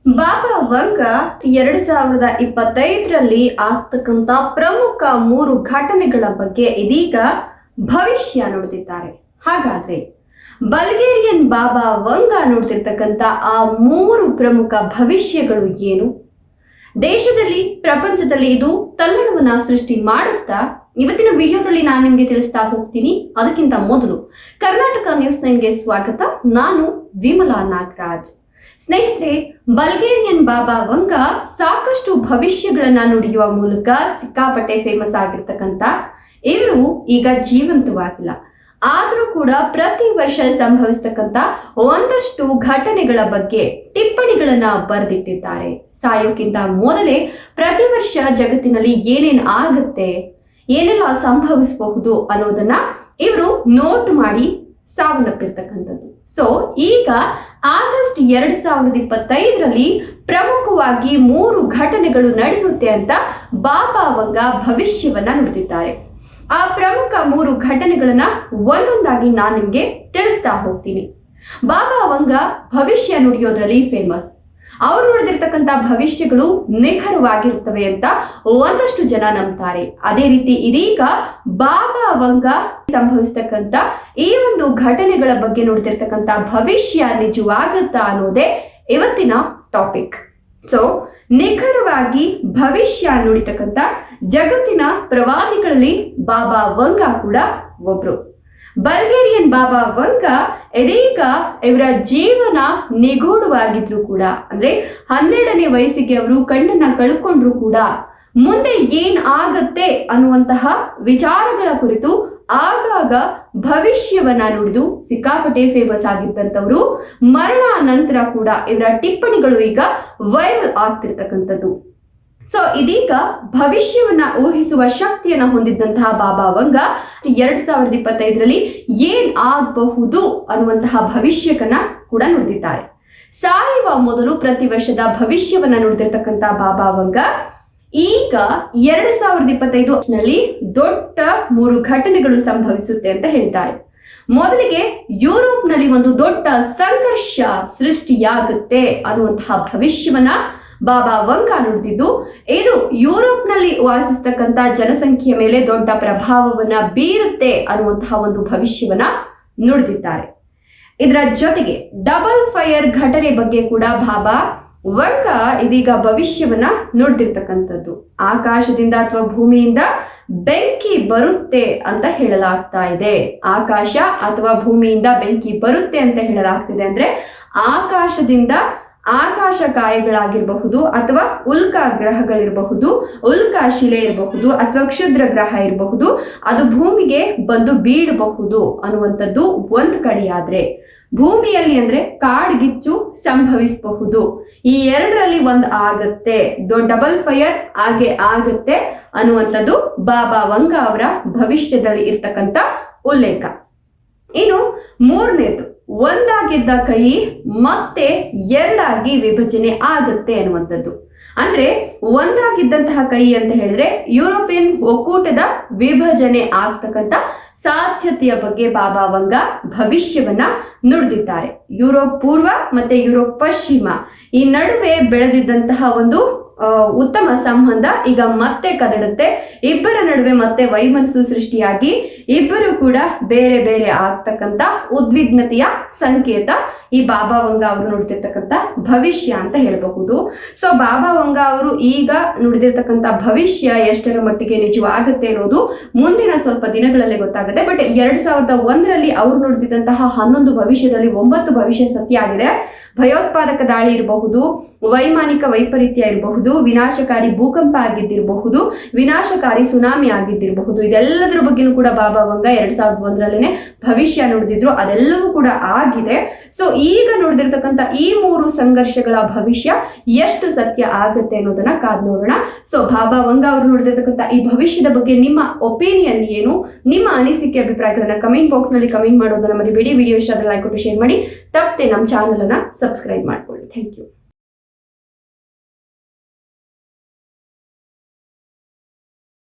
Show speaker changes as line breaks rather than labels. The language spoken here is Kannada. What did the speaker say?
ಬಾಬಾ ವಂಗ 2025ರಲ್ಲಿ ಆಗ್ತಕ್ಕಂತ ಪ್ರಮುಖ 3 ಘಟನೆಗಳ ಬಗ್ಗೆ ಇದೀಗ ಭವಿಷ್ಯ ನುಡಿದಿದ್ದಾರೆ. ಹಾಗಾದ್ರೆ ಬಲ್ಗೇರಿಯನ್ ಬಾಬಾ ವಂಗ ನುಡಿದಿರ್ತಕ್ಕಂತ ಆ 3 ಪ್ರಮುಖ ಭವಿಷ್ಯಗಳು ಏನು? ದೇಶದಲ್ಲಿ, ಪ್ರಪಂಚದಲ್ಲಿ ಇದು ತಲ್ಲಣವನ್ನ ಸೃಷ್ಟಿ ಮಾಡುತ್ತಾ? ಇವತ್ತಿನ ವಿಡಿಯೋದಲ್ಲಿ ನಾನು ನಿಮಗೆ ತಿಳಿಸ್ತಾ ಹೋಗ್ತೀನಿ. ಅದಕ್ಕಿಂತ ಮೊದಲು ಕರ್ನಾಟಕ ನ್ಯೂಸ್ 9ಗೆ ಸ್ವಾಗತ. ನಾನು ವಿಮಲಾ ನಾಗರಾಜ್. ಸ್ನೇಹಿತರೆ, ಬಲ್ಗೇರಿಯನ್ ಬಾಬಾ ವಂಗ ಸಾಕಷ್ಟು ಭವಿಷ್ಯಗಳನ್ನ ನುಡಿಯುವ ಮೂಲಕ ಸಿಕ್ಕಾಪಟ್ಟೆ ಫೇಮಸ್ ಆಗಿರ್ತಕ್ಕಂಥ ಇವರು ಈಗ ಜೀವಂತವಾಗಿಲ್ಲ. ಆದರೂ ಕೂಡ ಪ್ರತಿ ವರ್ಷ ಸಂಭವಿಸ್ತಕ್ಕಂಥ ಒಂದಷ್ಟು ಘಟನೆಗಳ ಬಗ್ಗೆ ಟಿಪ್ಪಣಿಗಳನ್ನ ಬರೆದಿಟ್ಟಿದ್ದಾರೆ. ಸಾಯೋಕ್ಕಿಂತ ಮೊದಲೇ ಪ್ರತಿ ವರ್ಷ ಜಗತ್ತಿನಲ್ಲಿ ಏನೇನ್ ಆಗುತ್ತೆ, ಏನೆಲ್ಲ ಸಂಭವಿಸಬಹುದು ಅನ್ನೋದನ್ನ ಇವರು ನೋಟ್ ಮಾಡಿ ಸಾವನ್ನಪ್ಪಿರ್ತಕ್ಕಂಥದ್ದು. ಸೊ ಈಗ ಆಗಸ್ಟ್ 2025ರಲ್ಲಿ ಪ್ರಮುಖವಾಗಿ 3 ಘಟನೆಗಳು ನಡೆಯುತ್ತೆ ಅಂತ ಬಾಬಾ ವಂಗ ಭವಿಷ್ಯವನ್ನ ನುಡಿದಿದ್ದಾರೆ. ಆ ಪ್ರಮುಖ 3 ಘಟನೆಗಳನ್ನ ಒಂದೊಂದಾಗಿ ನಾನು ನಿಮ್ಗೆ ತಿಳಿಸ್ತಾ ಹೋಗ್ತೀನಿ. ಬಾಬಾ ವಂಗ ಭವಿಷ್ಯ ನುಡಿಯೋದ್ರಲ್ಲಿ ಫೇಮಸ್. ಅವರು ನುಡಿದಿರ್ತಕ್ಕಂಥ ಭವಿಷ್ಯಗಳು ನಿಖರವಾಗಿರುತ್ತವೆ ಅಂತ ಒಂದಷ್ಟು ಜನ ನಂಬ್ತಾರೆ. ಅದೇ ರೀತಿ ಇದೀಗ ಬಾಬಾ ವಂಗ ಸಂಭವಿಸ್ತಕ್ಕಂಥ ಈ ಒಂದು ಘಟನೆಗಳ ಬಗ್ಗೆ ನುಡಿದಿರ್ತಕ್ಕಂಥ ಭವಿಷ್ಯ ನಿಜವಾಗುತ್ತಾ ಅನ್ನೋದೇ ಇವತ್ತಿನ ಟಾಪಿಕ್. ಸೊ ನಿಖರವಾಗಿ ಭವಿಷ್ಯ ನುಡಿತಕ್ಕಂಥ ಜಗತ್ತಿನ ಪ್ರವಾದಿಗಳಲ್ಲಿ ಬಾಬಾ ವಂಗ ಕೂಡ ಒಬ್ರು. ಬಲ್ಗೇರಿಯನ್ ಬಾಬಾ ವಂಗ ಇದೀಗ ಇವರ ಜೀವನ ನಿಗೂಢವಾಗಿದ್ರು ಕೂಡ, ಅಂದ್ರೆ 12ನೇ ವಯಸ್ಸಿಗೆ ಅವರು ಕಣ್ಣನ್ನ ಕಳ್ಕೊಂಡ್ರು ಕೂಡ ಮುಂದೆ ಏನ್ ಆಗತ್ತೆ ಅನ್ನುವಂತಹ ವಿಚಾರಗಳ ಕುರಿತು ಆಗಾಗ ಭವಿಷ್ಯವನ್ನ ನುಡಿದು ಸಿಕ್ಕಾಪಟ್ಟೆ ಫೇಮಸ್ ಆಗಿದ್ದಂಥವ್ರು. ಮರಣ ನಂತರ ಕೂಡ ಇವರ ಟಿಪ್ಪಣಿಗಳು ಈಗ ವೈರಲ್ ಆಗ್ತಿರ್ತಕ್ಕಂಥದ್ದು. ಸೊ ಇದೀಗ ಭವಿಷ್ಯವನ್ನ ಊಹಿಸುವ ಶಕ್ತಿಯನ್ನ ಹೊಂದಿದ್ದಂತಹ ಬಾಬಾ ವಂಗ 2025ರಲ್ಲಿ ಏನ್ ಆಗಬಹುದು ಅನ್ನುವಂತಹ ಭವಿಷ್ಯಕನ್ನ ಕೂಡ ನುಡಿದಿದ್ದಾರೆ. ಸಾಯುವ ಮೊದಲು ಪ್ರತಿ ವರ್ಷದ ಭವಿಷ್ಯವನ್ನ ನುಡಿದಿರ್ತಕ್ಕಂಥ ಬಾಬಾ ವಂಗ ಈಗ 2025ನಲ್ಲಿ ದೊಡ್ಡ 3 ಘಟನೆಗಳು ಸಂಭವಿಸುತ್ತೆ ಅಂತ ಹೇಳಿದ್ದಾರೆ. ಮೊದಲಿಗೆ ಯುರೋಪ್ನಲ್ಲಿ ಒಂದು ದೊಡ್ಡ ಸಂಘರ್ಷ ಸೃಷ್ಟಿಯಾಗುತ್ತೆ ಅನ್ನುವಂತಹ ಭವಿಷ್ಯವನ್ನ ಬಾಬಾ ವಂಗ ನುಡಿದಿದ್ದು, ಇದು ಯುರೋಪ್ನಲ್ಲಿ ವಾಸಿಸ್ತಕ್ಕಂಥ ಜನಸಂಖ್ಯೆಯ ಮೇಲೆ ದೊಡ್ಡ ಪ್ರಭಾವವನ್ನ ಬೀರುತ್ತೆ ಅನ್ನುವಂತಹ ಒಂದು ಭವಿಷ್ಯವನ್ನ ನುಡಿದಿದ್ದಾರೆ. ಇದರ ಜೊತೆಗೆ ಡಬಲ್ ಫೈರ್ ಘಟನೆ ಬಗ್ಗೆ ಕೂಡ ಬಾಬಾ ವಂಗ ಇದೀಗ ಭವಿಷ್ಯವನ್ನ ನುಡಿದಿರ್ತಕ್ಕಂಥದ್ದು. ಆಕಾಶದಿಂದ ಅಥವಾ ಭೂಮಿಯಿಂದ ಬೆಂಕಿ ಬರುತ್ತೆ ಅಂತ ಹೇಳಲಾಗ್ತಾ ಇದೆ. ಆಕಾಶ ಅಥವಾ ಭೂಮಿಯಿಂದ ಬೆಂಕಿ ಬರುತ್ತೆ ಅಂತ ಹೇಳಲಾಗ್ತಿದೆ. ಅಂದ್ರೆ ಆಕಾಶದಿಂದ ಆಕಾಶಕಾಯಗಳಾಗಿರಬಹುದು, ಅಥವಾ ಉಲ್ಕಾ ಗ್ರಹಗಳಿರಬಹುದು, ಉಲ್ಕಾ ಶಿಲೆ ಇರಬಹುದು, ಅಥವಾ ಕ್ಷುದ್ರ ಗ್ರಹ ಇರಬಹುದು, ಅದು ಭೂಮಿಗೆ ಬಂದು ಬೀಳಬಹುದು ಅನ್ನುವಂಥದ್ದು ಒಂದ್ ಕಡೆಯಾದ್ರೆ, ಭೂಮಿಯಲ್ಲಿ ಅಂದ್ರೆ ಕಾಡ್ಗಿಚ್ಚು ಸಂಭವಿಸಬಹುದು. ಈ 2ರಲ್ಲಿ ಒಂದು ಆಗತ್ತೆ, ಡಬಲ್ ಫೈರ್ ಆಗುತ್ತೆ ಅನ್ನುವಂಥದ್ದು ಬಾಬಾ ವಂಗ ಅವರ ಭವಿಷ್ಯದಲ್ಲಿ ಇರ್ತಕ್ಕಂಥ ಉಲ್ಲೇಖ. ಇನ್ನು 3ನೇದು, ಒಂದಾಗಿದ್ದ ಕೈ ಮತ್ತೆ 2ಆಗಿ ವಿಭಜನೆ ಆಗುತ್ತೆ ಅನ್ನುವಂಥದ್ದು. ಅಂದ್ರೆ ಒಂದಾಗಿದ್ದಂತಹ ಕೈ ಅಂತ ಹೇಳಿದ್ರೆ ಯುರೋಪಿಯನ್ ಒಕ್ಕೂಟದ ವಿಭಜನೆ ಆಗ್ತಕ್ಕಂಥ ಸಾಧ್ಯತೆಯ ಬಗ್ಗೆ ಬಾಬಾ ವಂಗ ಭವಿಷ್ಯವನ್ನ ನುಡಿದಿದ್ದಾರೆ. ಯುರೋಪ್ ಪೂರ್ವ ಮತ್ತೆ ಯುರೋಪ್ ಪಶ್ಚಿಮ ಈ ನಡುವೆ ಬೆಳೆದಿದ್ದಂತಹ ಒಂದು ಉತ್ತಮ ಸಂಬಂಧ ಈಗ ಮತ್ತೆ ಕದಡುತ್ತೆ. ಇಬ್ಬರ ನಡುವೆ ಮತ್ತೆ ವೈಮನಸ್ಸು ಸೃಷ್ಟಿಯಾಗಿ ಇಬ್ಬರು ಕೂಡ ಬೇರೆ ಬೇರೆ ಆಗ್ತಕ್ಕಂಥ ಉದ್ವಿಗ್ನತೆಯ ಸಂಕೇತ ಈ ಬಾಬಾ ವಂಗ ಅವರು ನುಡಿದಿರ್ತಕ್ಕಂಥ ಭವಿಷ್ಯ ಅಂತ ಹೇಳಬಹುದು. ಸೊ ಬಾಬಾ ವಂಗ ಅವರು ಈಗ ನುಡಿದಿರ್ತಕ್ಕಂಥ ಭವಿಷ್ಯ ಎಷ್ಟರ ಮಟ್ಟಿಗೆ ನಿಜವಾಗುತ್ತೆ ಅನ್ನೋದು ಮುಂದಿನ ಸ್ವಲ್ಪ ದಿನಗಳಲ್ಲೇ ಗೊತ್ತಾಗುತ್ತೆ. ಬಟ್ 2001ರಲ್ಲಿ ಅವರು ನುಡಿದಿದ್ದಂತಹ 11 ಭವಿಷ್ಯದಲ್ಲಿ 9 ಭವಿಷ್ಯ ಸತ್ಯ ಆಗಿದೆ. ಭಯೋತ್ಪಾದಕ ದಾಳಿ ಇರಬಹುದು, ವೈಮಾನಿಕ ವೈಪರೀತ್ಯ ಇರಬಹುದು, ವಿನಾಶಕಾರಿ ಭೂಕಂಪ ಆಗಿದ್ದಿರಬಹುದು, ವಿನಾಶಕಾರಿ ಸುನಾಮಿ ಆಗಿದ್ದಿರಬಹುದು. ಇದೆಲ್ಲದರ ಬಗ್ಗೆನೂ ಕೂಡ ಬಾಬಾ ವಂಗ 2001ರಲ್ಲೇನೆ ಭವಿಷ್ಯ ನುಡಿದಿದ್ರು. ಅದೆಲ್ಲವೂ ಕೂಡ ಆಗಿದೆ. ಸೊ ಈಗ ನುಡಿದಿರ್ತಕ್ಕಂಥ ಈ 3 ಸಂಘರ್ಷಗಳ ಭವಿಷ್ಯ ಎಷ್ಟು ಸತ್ಯ ಆಗುತ್ತೆ ಅನ್ನೋದನ್ನ ಕಾದ್ ನೋಡೋಣ. ಸೊ ಬಾಬಾ ವಂಗ ಅವರು ನುಡಿದಿರ್ತಕ್ಕಂಥ ಈ ಭವಿಷ್ಯದ ಬಗ್ಗೆ ನಿಮ್ಮ ಒಪಿನಿಯನ್ ಏನು, ನಿಮ್ಮ ಅನಿಸಿಕೆ ಅಭಿಪ್ರಾಯಗಳನ್ನ ಕಮೆಂಟ್ ಬಾಕ್ಸ್ ನಲ್ಲಿ ಕಮೆಂಟ್ ಮಾಡೋದನ್ನ ಮರಿಬೇಡಿ. ವಿಡಿಯೋ ಇಷ್ಟ ಆದ್ರೆ ಲೈಕ್ ಕೊಟ್ಟು ಶೇರ್ ಮಾಡಿ. ತಪ್ಪದೆ ನಮ್ಮ ಚಾನಲ್ ಅನ್ನ ಸಬ್ಸ್ಕ್ರೈಬ್ ಮಾಡ್ಕೊಳ್ಳಿ. Thank you.